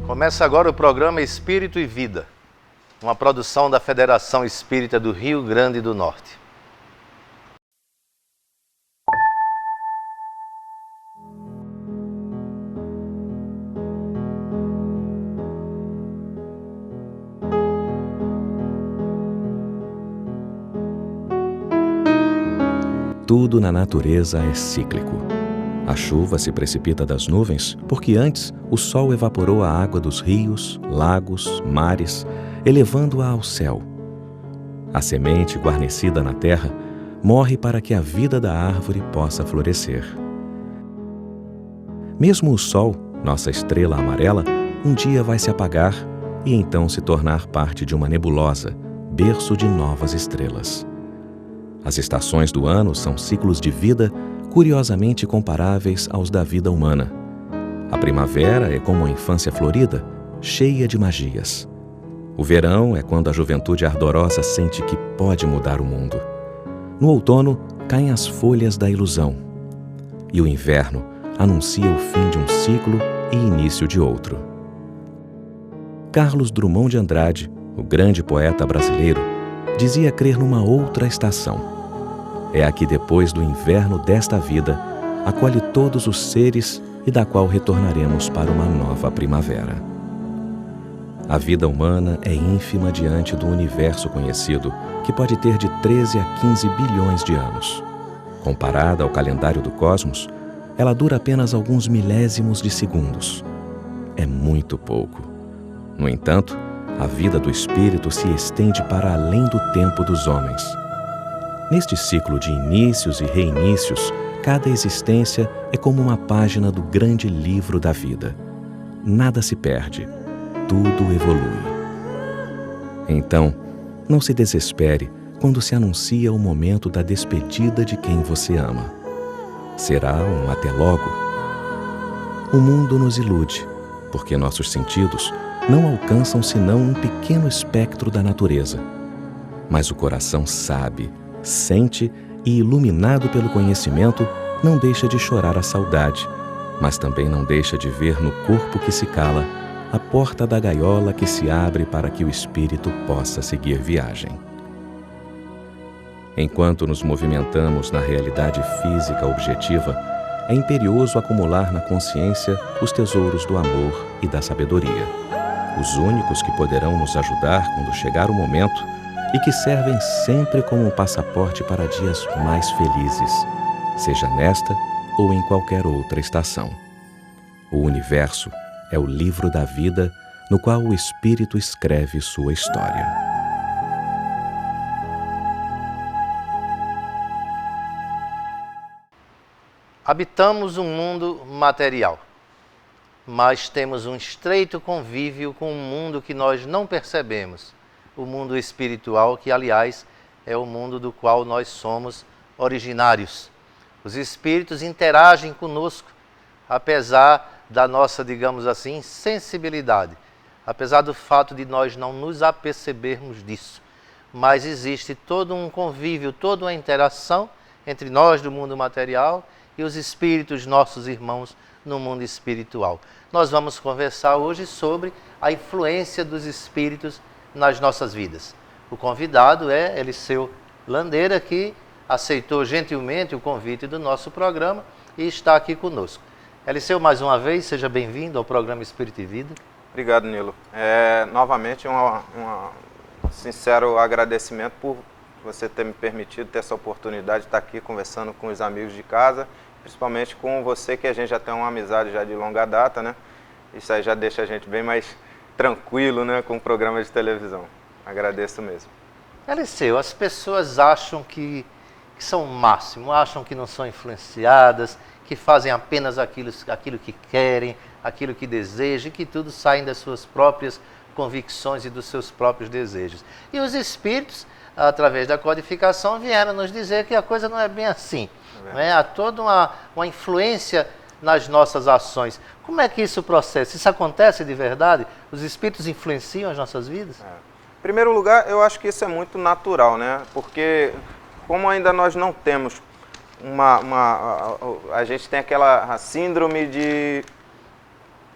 Começa agora o programa Espírito e Vida, uma produção da Federação Espírita do Rio Grande do Norte. Tudo na natureza é cíclico. A chuva se precipita das nuvens porque antes o sol evaporou a água dos rios, lagos, mares, elevando-a ao céu. A semente guarnecida na terra morre para que a vida da árvore possa florescer. Mesmo o sol, nossa estrela amarela, um dia vai se apagar e então se tornar parte de uma nebulosa, berço de novas estrelas. As estações do ano são ciclos de vida curiosamente comparáveis aos da vida humana. A primavera é como a infância florida, cheia de magias. O verão é quando a juventude ardorosa sente que pode mudar o mundo. No outono, caem as folhas da ilusão. E o inverno anuncia o fim de um ciclo e início de outro. Carlos Drummond de Andrade, o grande poeta brasileiro, dizia crer numa outra estação. É a que depois do inverno desta vida acolhe todos os seres e da qual retornaremos para uma nova primavera. A vida humana é ínfima diante do universo conhecido, que pode ter de 13 a 15 bilhões de anos. Comparada ao calendário do cosmos, ela dura apenas alguns milésimos de segundos. É muito pouco. No entanto, a vida do espírito se estende para além do tempo dos homens. Neste ciclo de inícios e reinícios, cada existência é como uma página do grande livro da vida. Nada se perde, tudo evolui. Então, não se desespere quando se anuncia o momento da despedida de quem você ama. Será um até logo. O mundo nos ilude, porque nossos sentidos não alcançam senão um pequeno espectro da natureza. Mas o coração sabe, sente e, iluminado pelo conhecimento, não deixa de chorar a saudade, mas também não deixa de ver no corpo que se cala a porta da gaiola que se abre para que o espírito possa seguir viagem. Enquanto nos movimentamos na realidade física objetiva, é imperioso acumular na consciência os tesouros do amor e da sabedoria, os únicos que poderão nos ajudar quando chegar o momento e que servem sempre como um passaporte para dias mais felizes, seja nesta ou em qualquer outra estação. O universo é o livro da vida no qual o espírito escreve sua história. Habitamos um mundo material, mas temos um estreito convívio com um mundo que nós não percebemos, o mundo espiritual, que, aliás, é o mundo do qual nós somos originários. Os espíritos interagem conosco, apesar da nossa, digamos assim, sensibilidade, apesar do fato de nós não nos apercebermos disso. Mas existe todo um convívio, toda uma interação entre nós do mundo material e os espíritos, nossos irmãos, no mundo espiritual. Nós vamos conversar hoje sobre a influência dos espíritos nas nossas vidas. O convidado é Eliseu Landeira, que aceitou gentilmente o convite do nosso programa e está aqui conosco. Eliseu, mais uma vez, seja bem-vindo ao programa Espírito e Vida. Obrigado, Nilo. Novamente, um sincero agradecimento por você ter me permitido ter essa oportunidade de estar aqui conversando com os amigos de casa, principalmente com você, que a gente já tem uma amizade já de longa data, né? Isso aí já deixa a gente bem mais tranquilo, né, com o programa de televisão. Agradeço mesmo. Eliseu, as pessoas acham que são o máximo, acham que não são influenciadas, que fazem apenas aquilo que querem, aquilo que desejam, e que tudo saem das suas próprias convicções e dos seus próprios desejos. E os espíritos, através da codificação, vieram nos dizer que a coisa não é bem assim. Né? Há toda uma influência nas nossas ações. Como é que isso processa? Isso acontece de verdade? Os espíritos influenciam as nossas vidas? Em primeiro lugar, eu acho que isso é muito natural, né? Porque como ainda nós não temos a gente tem aquela síndrome de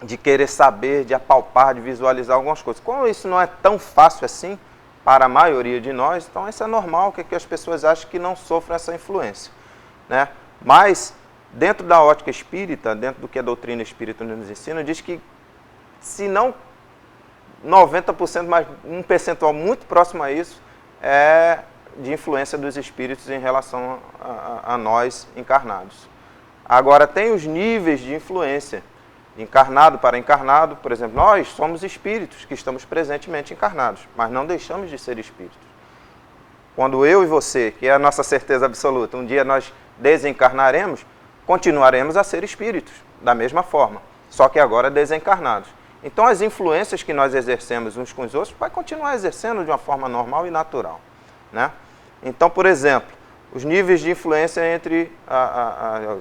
de querer saber, de apalpar, de visualizar algumas coisas. Como isso não é tão fácil assim para a maioria de nós, então isso é normal que as pessoas achem que não sofrem essa influência, né? Mas, dentro da ótica espírita, dentro do que a doutrina espírita nos ensina, diz que, se não 90%, mas um percentual muito próximo a isso, é de influência dos espíritos em relação a nós encarnados. Agora, tem os níveis de influência, de encarnado para encarnado. Por exemplo, nós somos espíritos que estamos presentemente encarnados, mas não deixamos de ser espíritos. Quando eu e você, que é a nossa certeza absoluta, um dia nós desencarnaremos, continuaremos a ser espíritos, da mesma forma, só que agora desencarnados. Então, as influências que nós exercemos uns com os outros, vai continuar exercendo de uma forma normal e natural, né? Então, por exemplo, os níveis de influência entre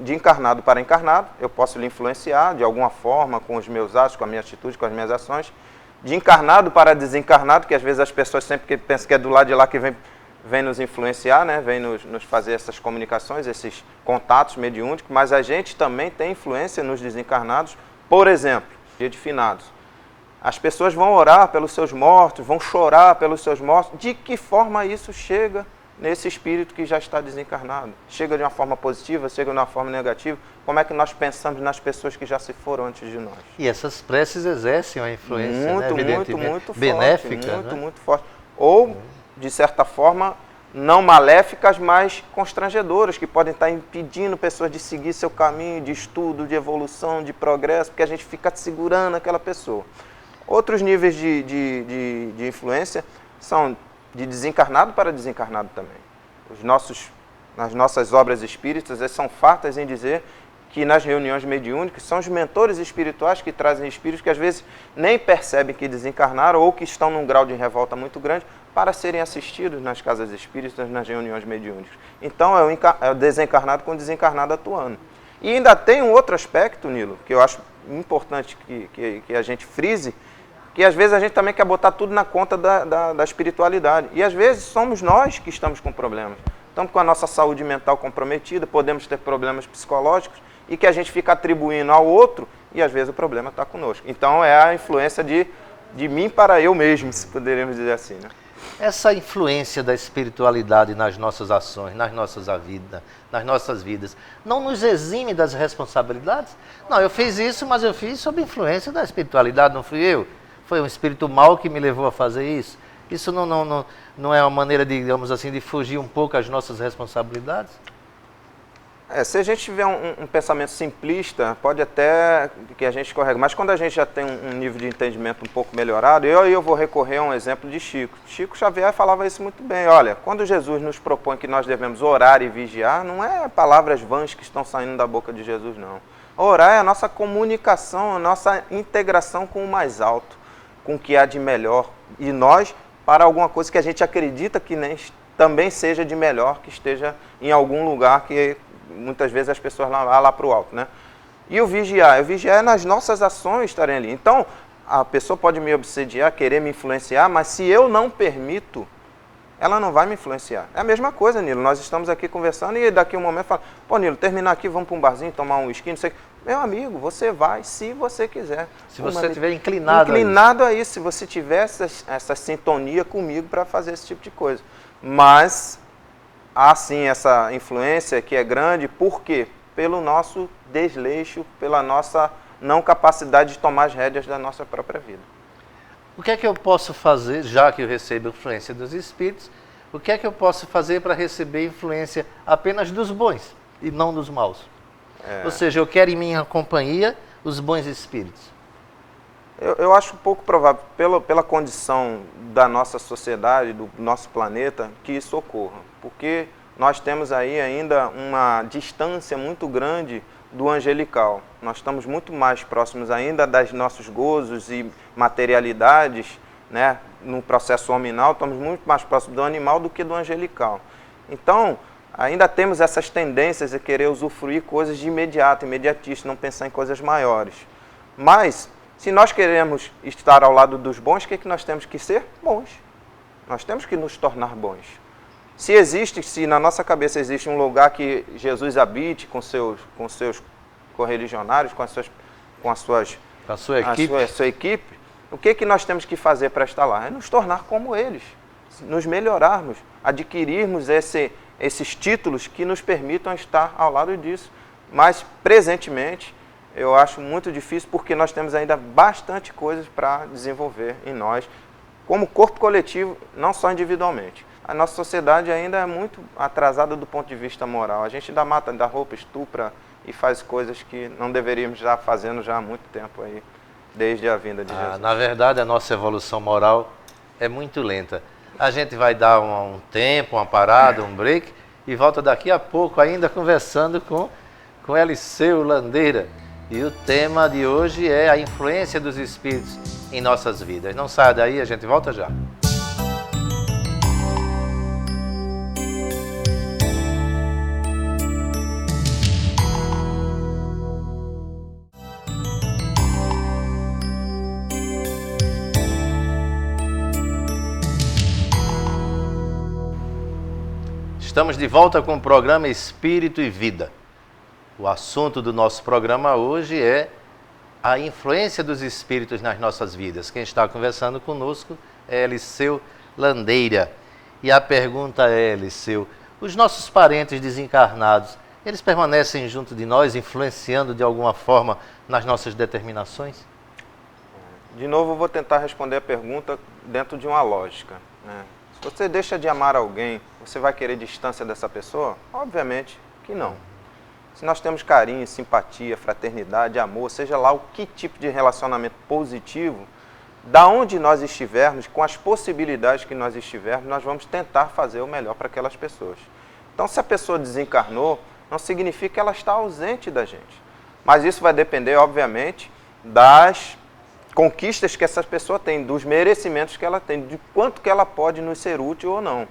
de encarnado para encarnado, eu posso lhe influenciar de alguma forma com os meus atos, com a minha atitude, com as minhas ações. De encarnado para desencarnado, que às vezes as pessoas sempre pensam que é do lado de lá que vem nos influenciar, né? Vem nos fazer essas comunicações, esses contatos mediúnicos, mas a gente também tem influência nos desencarnados. Por exemplo, dia de finados. As pessoas vão orar pelos seus mortos, vão chorar pelos seus mortos. De que forma isso chega nesse espírito que já está desencarnado? Chega de uma forma positiva, chega de uma forma negativa? Como é que nós pensamos nas pessoas que já se foram antes de nós? E essas preces exercem uma influência, muito, né? muito benéfica, forte, muito, né? muito forte. Ou, de certa forma, não maléficas, mas constrangedoras, que podem estar impedindo pessoas de seguir seu caminho de estudo, de evolução, de progresso, porque a gente fica segurando aquela pessoa. Outros níveis de influência são de desencarnado para desencarnado também. Nas nossas obras espíritas, elas são fartas em dizer que nas reuniões mediúnicas são os mentores espirituais que trazem espíritos que às vezes nem percebem que desencarnaram ou que estão num grau de revolta muito grande para serem assistidos nas casas espíritas, nas reuniões mediúnicas. Então é o desencarnado com o desencarnado atuando. E ainda tem um outro aspecto, Nilo, que eu acho importante que a gente frise, que às vezes a gente também quer botar tudo na conta da espiritualidade. E às vezes somos nós que estamos com problemas. Estamos com a nossa saúde mental comprometida, podemos ter problemas psicológicos e que a gente fica atribuindo ao outro e às vezes o problema está conosco. Então é a influência de mim para eu mesmo, se poderíamos dizer assim, né? Essa influência da espiritualidade nas nossas ações, nas nossas vidas, não nos exime das responsabilidades? Não, eu fiz isso, mas eu fiz sob influência da espiritualidade, não fui eu. Foi um espírito mau que me levou a fazer isso. Isso não é uma maneira, digamos assim, de fugir um pouco às nossas responsabilidades? Se a gente tiver um pensamento simplista, pode até que a gente escorrega. Mas quando a gente já tem um nível de entendimento um pouco melhorado, eu vou recorrer a um exemplo de Chico. Chico Xavier falava isso muito bem. Olha, quando Jesus nos propõe que nós devemos orar e vigiar, não é palavras vãs que estão saindo da boca de Jesus, não. Orar é a nossa comunicação, a nossa integração com o mais alto, com o que há de melhor. E nós, para alguma coisa que a gente acredita que também seja de melhor, que esteja em algum lugar que muitas vezes as pessoas lá para o alto, né? E o vigiar é nas nossas ações estarem ali. Então, a pessoa pode me obsediar, querer me influenciar, mas se eu não permito, ela não vai me influenciar. É a mesma coisa, Nilo. Nós estamos aqui conversando e daqui a um momento fala, pô, Nilo, terminar aqui, vamos para um barzinho, tomar um whisky, não sei o que. Meu amigo, você vai se você quiser. Se você estiver inclinado a isso, se você tiver essa sintonia comigo para fazer esse tipo de coisa. Mas há sim essa influência que é grande, por quê? Pelo nosso desleixo, pela nossa não capacidade de tomar as rédeas da nossa própria vida. O que é que eu posso fazer, já que eu recebo influência dos espíritos, o que é que eu posso fazer para receber influência apenas dos bons e não dos maus? Ou seja, eu quero em minha companhia os bons espíritos. Eu acho pouco provável, pela condição da nossa sociedade, do nosso planeta, que isso ocorra. Porque nós temos aí ainda uma distância muito grande do angelical. Nós estamos muito mais próximos ainda das nossos gozos e materialidades, né? No processo hominal, estamos muito mais próximos do animal do que do angelical. Então, ainda temos essas tendências a querer usufruir coisas de imediato, imediatista, não pensar em coisas maiores. Mas, se nós queremos estar ao lado dos bons, o que nós temos que ser? Bons. Nós temos que nos tornar bons. Se na nossa cabeça existe um lugar que Jesus habite com seus correligionários, com as suas a sua equipe, a sua equipe, o que nós temos que fazer para estar lá? É nos tornar como eles, nos melhorarmos, adquirirmos esses títulos que nos permitam estar ao lado disso. Mas, presentemente, eu acho muito difícil porque nós temos ainda bastante coisas para desenvolver em nós, como corpo coletivo, não só individualmente. A nossa sociedade ainda é muito atrasada do ponto de vista moral. A gente ainda mata, dá roupa, estupra e faz coisas que não deveríamos estar fazendo já há muito tempo aí, desde a vinda de Jesus. Na verdade, a nossa evolução moral é muito lenta. A gente vai dar um tempo, uma parada, um break, e volta daqui a pouco ainda conversando com Eliseu Landeira. E o tema de hoje é a influência dos Espíritos em nossas vidas. Não saia daí, a gente volta já. Estamos de volta com o programa Espírito e Vida. O assunto do nosso programa hoje é a influência dos espíritos nas nossas vidas. Quem está conversando conosco é Eliseu Landeira. E a pergunta é, Eliseu, os nossos parentes desencarnados, eles permanecem junto de nós, influenciando de alguma forma nas nossas determinações? De novo, eu vou tentar responder a pergunta dentro de uma lógica, né? Se você deixa de amar alguém, você vai querer distância dessa pessoa? Obviamente que não. Se nós temos carinho, simpatia, fraternidade, amor, seja lá o que tipo de relacionamento positivo, da onde nós estivermos, com as possibilidades que nós estivermos, nós vamos tentar fazer o melhor para aquelas pessoas. Então, se a pessoa desencarnou, não significa que ela está ausente da gente. Mas isso vai depender, obviamente, das conquistas que essa pessoa tem, dos merecimentos que ela tem, de quanto que ela pode nos ser útil ou não.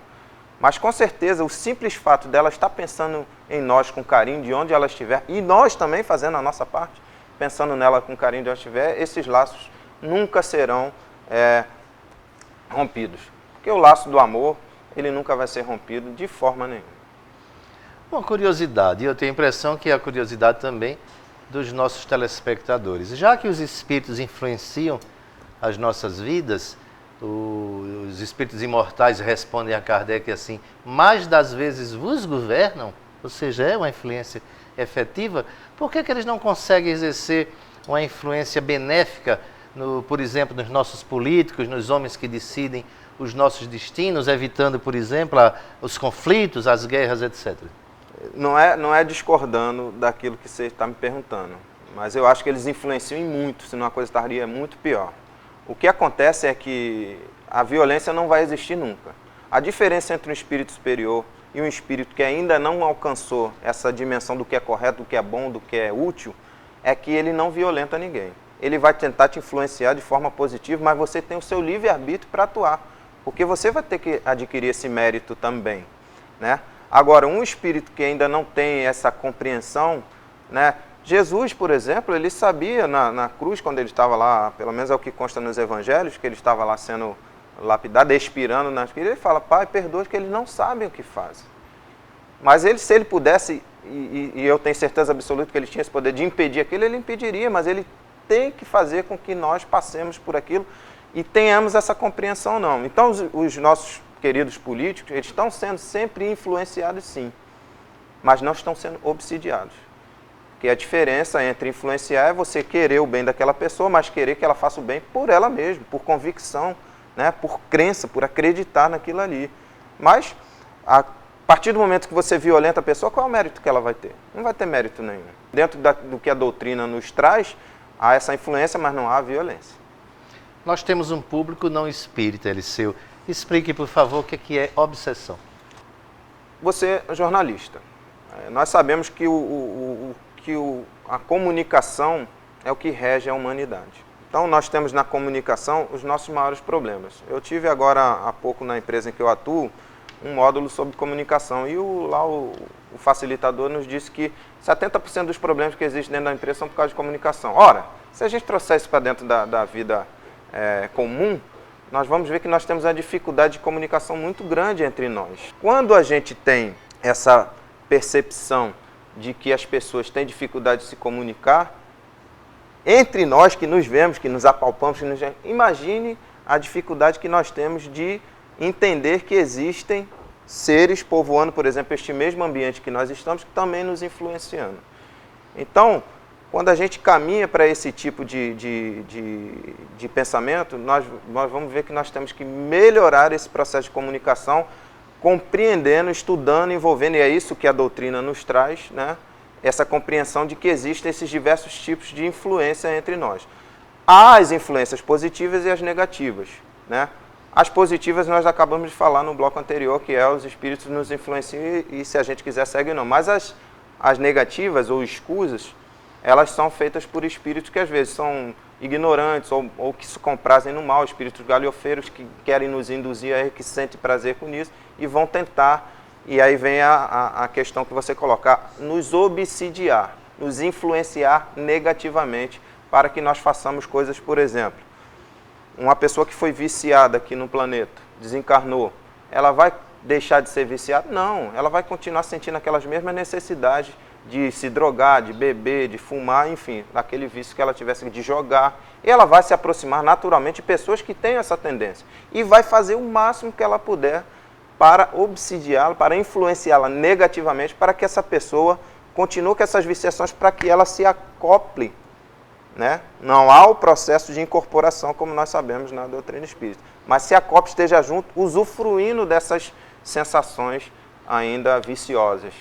Mas com certeza o simples fato dela estar pensando em nós com carinho de onde ela estiver, e nós também fazendo a nossa parte, pensando nela com carinho de onde estiver, esses laços nunca serão rompidos. Porque o laço do amor, ele nunca vai ser rompido de forma nenhuma. Uma curiosidade, e eu tenho a impressão que é a curiosidade também dos nossos telespectadores. Já que os espíritos influenciam as nossas vidas, os espíritos imortais respondem a Kardec assim, mais das vezes vos governam, ou seja, é uma influência efetiva, por que eles não conseguem exercer uma influência benéfica, por exemplo, nos nossos políticos, nos homens que decidem os nossos destinos, evitando, por exemplo, os conflitos, as guerras, etc.? Não é discordando daquilo que você está me perguntando, mas eu acho que eles influenciam em muito, senão a coisa estaria muito pior. O que acontece é que a violência não vai existir nunca. A diferença entre um espírito superior e um espírito que ainda não alcançou essa dimensão do que é correto, do que é bom, do que é útil, é que ele não violenta ninguém. Ele vai tentar te influenciar de forma positiva, mas você tem o seu livre-arbítrio para atuar, porque você vai ter que adquirir esse mérito também, né? Agora, um espírito que ainda não tem essa compreensão, né? Jesus, por exemplo, ele sabia na cruz, quando ele estava lá, pelo menos é o que consta nos evangelhos, que ele estava lá sendo lapidado, expirando nas feridas, ele fala, Pai, perdoa, que eles não sabem o que fazem. Mas ele, se ele pudesse, e eu tenho certeza absoluta que ele tinha esse poder de impedir aquilo, ele impediria, mas ele tem que fazer com que nós passemos por aquilo e tenhamos essa compreensão, não. Então, os nossos queridos políticos, eles estão sendo sempre influenciados, sim, mas não estão sendo obsidiados. Porque a diferença entre influenciar é você querer o bem daquela pessoa, mas querer que ela faça o bem por ela mesma, por convicção, né? Por crença, por acreditar naquilo ali. Mas, a partir do momento que você violenta a pessoa, qual é o mérito que ela vai ter? Não vai ter mérito nenhum. Dentro do que a doutrina nos traz, há essa influência, mas não há violência. Nós temos um público não espírita, Eliseu. Explique, por favor, o que é obsessão. Você é jornalista. Nós sabemos que a comunicação é o que rege a humanidade. Então, nós temos na comunicação os nossos maiores problemas. Eu tive agora, há pouco, na empresa em que eu atuo, um módulo sobre comunicação. E o facilitador nos disse que 70% dos problemas que existem dentro da empresa são por causa de comunicação. Ora, se a gente trouxer isso para dentro da vida comum, nós vamos ver que nós temos uma dificuldade de comunicação muito grande entre nós. Quando a gente tem essa percepção de que as pessoas têm dificuldade de se comunicar, entre nós que nos vemos, que nos apalpamos, imagine a dificuldade que nós temos de entender que existem seres povoando, por exemplo, este mesmo ambiente que nós estamos, que também nos influenciando. Então, quando a gente caminha para esse tipo de pensamento, nós vamos ver que nós temos que melhorar esse processo de comunicação, compreendendo, estudando, envolvendo, e é isso que a doutrina nos traz, né? Essa compreensão de que existem esses diversos tipos de influência entre nós. Há as influências positivas e as negativas, né? As positivas nós acabamos de falar no bloco anterior, que é os espíritos nos influenciam e se a gente quiser segue ou não. Mas as negativas ou escusas, elas são feitas por espíritos que às vezes são ignorantes ou que se comprazem no mal, espíritos galhofeiros que querem nos induzir a que sentem prazer com isso e vão tentar, e aí vem a questão que você coloca, nos obsidiar, nos influenciar negativamente para que nós façamos coisas, por exemplo, uma pessoa que foi viciada aqui no planeta, desencarnou, ela vai deixar de ser viciada? Não, ela vai continuar sentindo aquelas mesmas necessidades de se drogar, de beber, de fumar, enfim, daquele vício que ela tivesse de jogar. E ela vai se aproximar naturalmente de pessoas que têm essa tendência. E vai fazer o máximo que ela puder para obsidiá-la, para influenciá-la negativamente, para que essa pessoa continue com essas viciações, para que ela se acople, né? Não há o processo de incorporação, como nós sabemos na doutrina espírita. Mas se a acople esteja junto, usufruindo dessas sensações ainda viciosas.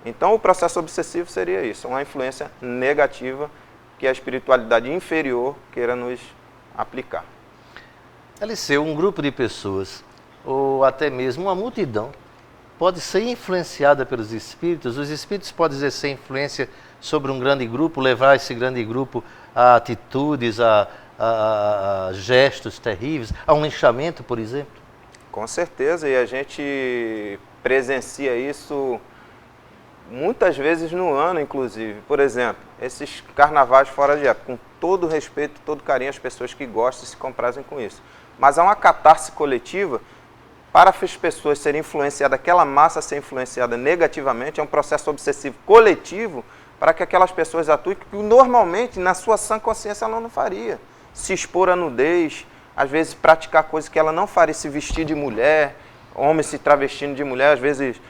Então, o processo obsessivo seria isso, uma influência negativa que a espiritualidade inferior queira nos aplicar. Eliseu, um grupo de pessoas, ou até mesmo uma multidão, pode ser influenciada pelos espíritos. Os espíritos podem exercer influência sobre um grande grupo, levar esse grande grupo a atitudes, a gestos terríveis, a um linchamento, por exemplo? Com certeza, e a gente presencia isso muitas vezes no ano, inclusive. Por exemplo, esses carnavais fora de época, com todo respeito, todo carinho às pessoas que gostam e se comprazem com isso. Mas há uma catarse coletiva para as pessoas serem influenciadas, aquela massa ser influenciada negativamente, é um processo obsessivo coletivo para que aquelas pessoas atuem que normalmente, na sua sã consciência, ela não faria. Se expor à nudez, às vezes praticar coisas que ela não faria, se vestir de mulher, homens se travestindo de mulher, às vezes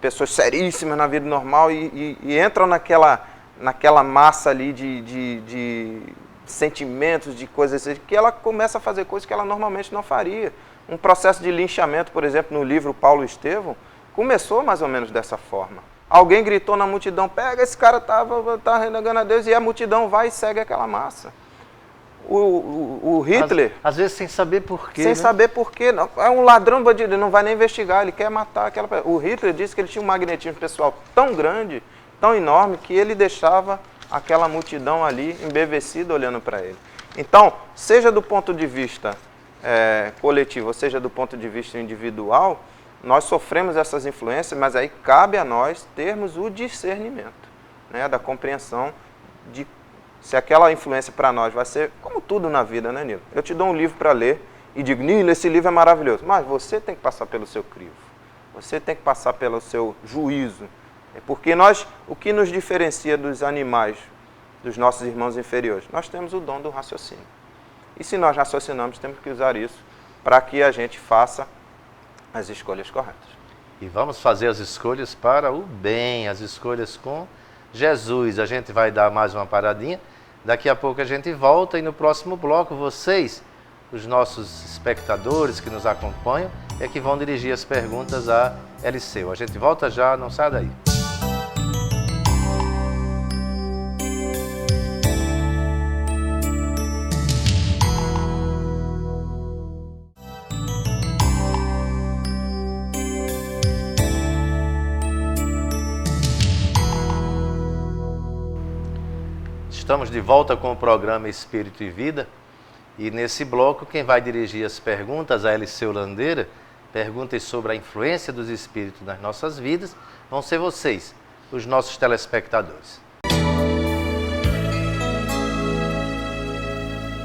pessoas seríssimas na vida normal e entram naquela massa ali de sentimentos, de coisas assim, que ela começa a fazer coisas que ela normalmente não faria. Um processo de linchamento, por exemplo, no livro Paulo Estevão, começou mais ou menos dessa forma. Alguém gritou na multidão, pega, esse cara tá renegando a Deus, e a multidão vai e segue aquela massa. O Hitler... Às vezes sem saber porquê. Sem saber porquê. É um ladrão bandido, ele não vai nem investigar, ele quer matar aquela pessoa. O Hitler disse que ele tinha um magnetismo pessoal tão grande, tão enorme, que ele deixava aquela multidão ali embevecida olhando para ele. Então, seja do ponto de vista coletivo, ou seja do ponto de vista individual, nós sofremos essas influências, mas aí cabe a nós termos o discernimento, né, da compreensão de se aquela influência para nós vai ser, como tudo na vida, né, Nilo? Eu te dou um livro para ler e digo, Nilo, esse livro é maravilhoso, mas você tem que passar pelo seu crivo, você tem que passar pelo seu juízo, porque o que nos diferencia dos animais, dos nossos irmãos inferiores? Nós temos o dom do raciocínio. E se nós raciocinamos, temos que usar isso para que a gente faça as escolhas corretas. E vamos fazer as escolhas para o bem, as escolhas com Jesus. A gente vai dar mais uma paradinha, daqui a pouco a gente volta e no próximo bloco vocês, os nossos espectadores que nos acompanham, é que vão dirigir as perguntas a Eliseu. A gente volta já, não sai daí. Estamos de volta com o programa Espírito e Vida e nesse bloco quem vai dirigir as perguntas a Eliseu Landeira, perguntas sobre a influência dos espíritos nas nossas vidas, vão ser vocês, os nossos telespectadores.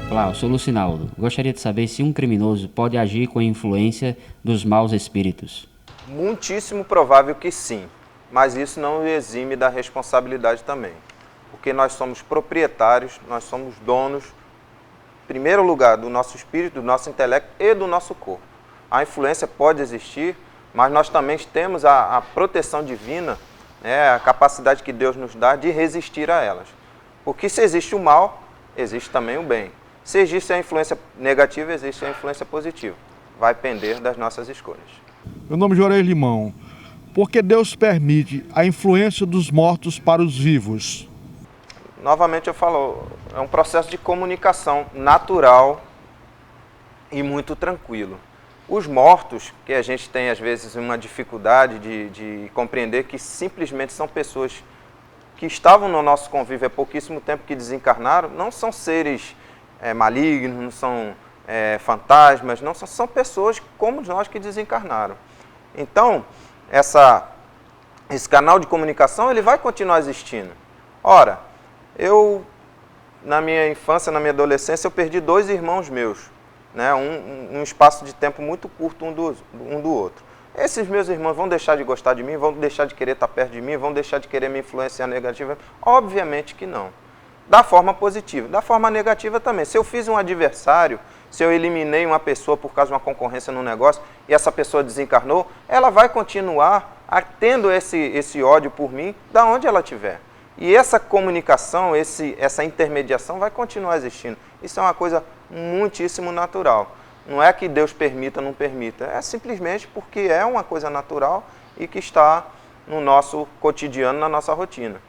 Olá, eu sou Lucinaldo. Gostaria de saber se um criminoso pode agir com a influência dos maus espíritos. Muitíssimo provável que sim, mas isso não o exime da responsabilidade também. porque nós somos proprietários, nós somos donos, em primeiro lugar, do nosso espírito, do nosso intelecto e do nosso corpo. A influência pode existir, mas nós também temos a proteção divina, né, a capacidade que Deus nos dá de resistir a elas. Porque se existe o mal, existe também o bem. Se existe a influência negativa, existe a influência positiva. Vai pender das nossas escolhas. Meu nome é Juarez Limão. Por que Deus permite a influência dos mortos para os vivos? Novamente eu falo, é um processo de comunicação natural e muito tranquilo. Os mortos, que a gente tem às vezes uma dificuldade de compreender que simplesmente são pessoas que estavam no nosso convívio há pouquíssimo tempo, que desencarnaram, não são seres malignos, não são fantasmas, não são pessoas como nós que desencarnaram. Então, esse canal de comunicação ele vai continuar existindo. Ora, na minha infância, na minha adolescência, eu perdi 2 irmãos meus, né? Um espaço de tempo muito curto um do outro. Esses meus irmãos vão deixar de gostar de mim, vão deixar de querer estar perto de mim, vão deixar de querer me influenciar negativamente? Obviamente que não. Da forma positiva. Da forma negativa também. Se eu fiz um adversário, se eu eliminei uma pessoa por causa de uma concorrência no negócio e essa pessoa desencarnou, ela vai continuar tendo esse ódio por mim, da onde ela estiver. E essa comunicação, essa intermediação vai continuar existindo. Isso é uma coisa muitíssimo natural. Não é que Deus permita ou não permita, é simplesmente porque é uma coisa natural e que está no nosso cotidiano, na nossa rotina.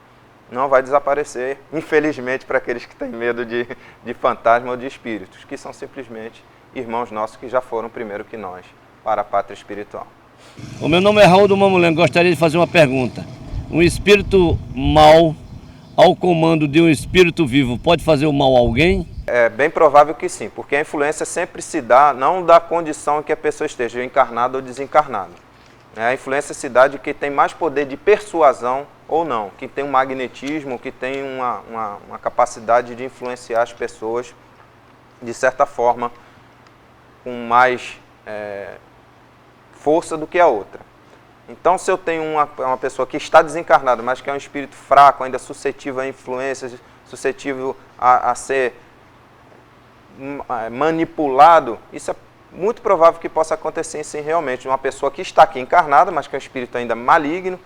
Não vai desaparecer, infelizmente, para aqueles que têm medo de fantasma ou de espíritos, que são simplesmente irmãos nossos que já foram primeiro que nós para a pátria espiritual. O meu nome é Raul do Mamulengo, gostaria de fazer uma pergunta. Um espírito mau, ao comando de um espírito vivo, pode fazer o mal a alguém? É bem provável que sim, porque a influência sempre se dá, não da condição em que a pessoa esteja encarnada ou desencarnada. A influência se dá de quem tem mais poder de persuasão ou não, que tem um magnetismo, que tem uma capacidade de influenciar as pessoas, de certa forma, com mais força do que a outra. Então, se eu tenho uma pessoa que está desencarnada, mas que é um espírito fraco, ainda suscetível a influências, suscetível a ser manipulado, isso é muito provável que possa acontecer sim, realmente. Uma pessoa que está aqui encarnada, mas que é um espírito ainda maligno,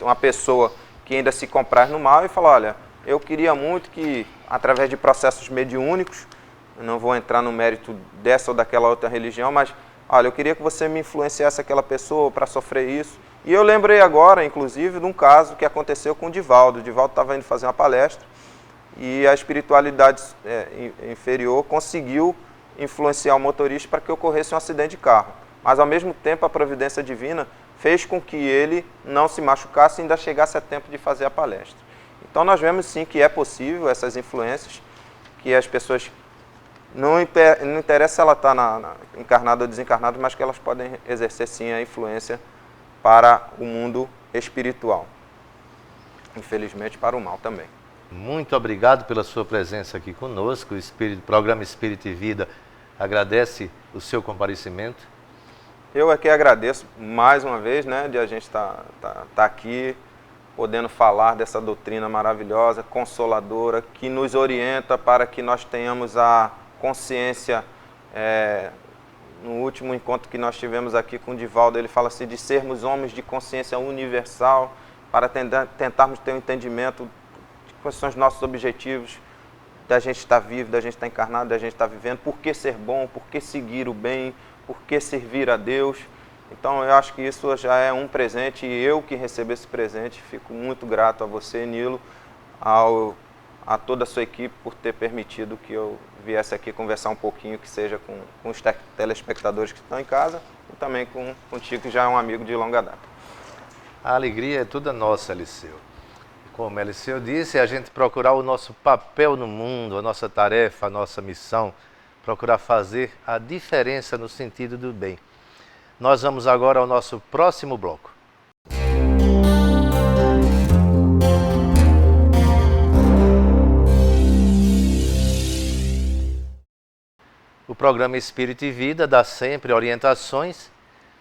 uma pessoa que ainda se compraz no mal e fala, olha, eu queria muito que, através de processos mediúnicos, eu não vou entrar no mérito dessa ou daquela outra religião, mas olha, eu queria que você me influenciasse aquela pessoa para sofrer isso. E eu lembrei agora, inclusive, de um caso que aconteceu com o Divaldo. O Divaldo estava indo fazer uma palestra e a espiritualidade inferior conseguiu influenciar o motorista para que ocorresse um acidente de carro. Mas, ao mesmo tempo, a providência divina fez com que ele não se machucasse e ainda chegasse a tempo de fazer a palestra. Então, nós vemos, sim, que é possível essas influências, que as pessoas... Não interessa se ela está encarnada ou desencarnada, mas que elas podem exercer sim a influência para o mundo espiritual. Infelizmente para o mal também. Muito obrigado pela sua presença aqui conosco. O programa Espírito e Vida agradece o seu comparecimento. Eu aqui agradeço mais uma vez, né, de a gente estar aqui, podendo falar dessa doutrina maravilhosa, consoladora, que nos orienta para que nós tenhamos a consciência, no último encontro que nós tivemos aqui com o Divaldo, ele fala assim, de sermos homens de consciência universal, para tentarmos ter um entendimento de quais são os nossos objetivos, da gente estar vivo, da gente estar encarnado, da gente estar vivendo, por que ser bom, por que seguir o bem, por que servir a Deus. Então eu acho que isso já é um presente, e eu que recebo esse presente, fico muito grato a você, Nilo, a toda a sua equipe por ter permitido que eu viesse aqui conversar um pouquinho, que seja com os telespectadores que estão em casa e também contigo, que já é um amigo de longa data. A alegria é toda nossa, Eliseu. Como Eliseu disse, é a gente procurar o nosso papel no mundo, a nossa tarefa, a nossa missão, procurar fazer a diferença no sentido do bem. Nós vamos agora ao nosso próximo bloco. O programa Espírito e Vida dá sempre orientações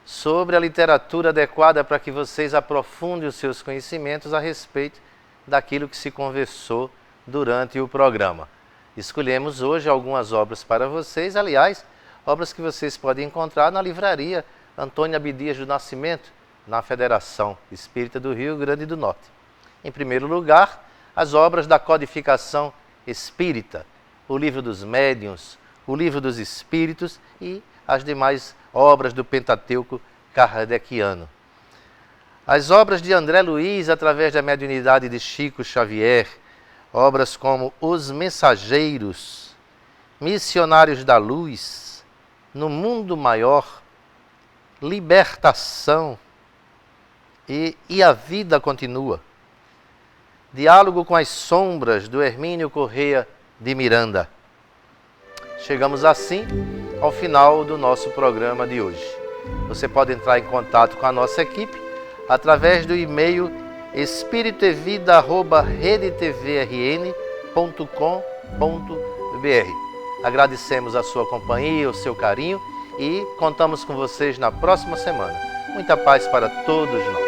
sobre a literatura adequada para que vocês aprofundem os seus conhecimentos a respeito daquilo que se conversou durante o programa. Escolhemos hoje algumas obras para vocês, aliás, obras que vocês podem encontrar na livraria Antônio Abdias do Nascimento, na Federação Espírita do Rio Grande do Norte. Em primeiro lugar, as obras da codificação espírita, o Livro dos Médiuns, o Livro dos Espíritos e as demais obras do Pentateuco kardeciano. As obras de André Luiz, através da mediunidade de Chico Xavier, obras como Os Mensageiros, Missionários da Luz, No Mundo Maior, Libertação e A Vida Continua. Diálogo com as Sombras, do Hermínio Corrêa de Miranda. Chegamos assim ao final do nosso programa de hoje. Você pode entrar em contato com a nossa equipe através do e-mail espiritoevida@redetvRN.com.br. Agradecemos a sua companhia, o seu carinho e contamos com vocês na próxima semana. Muita paz para todos nós.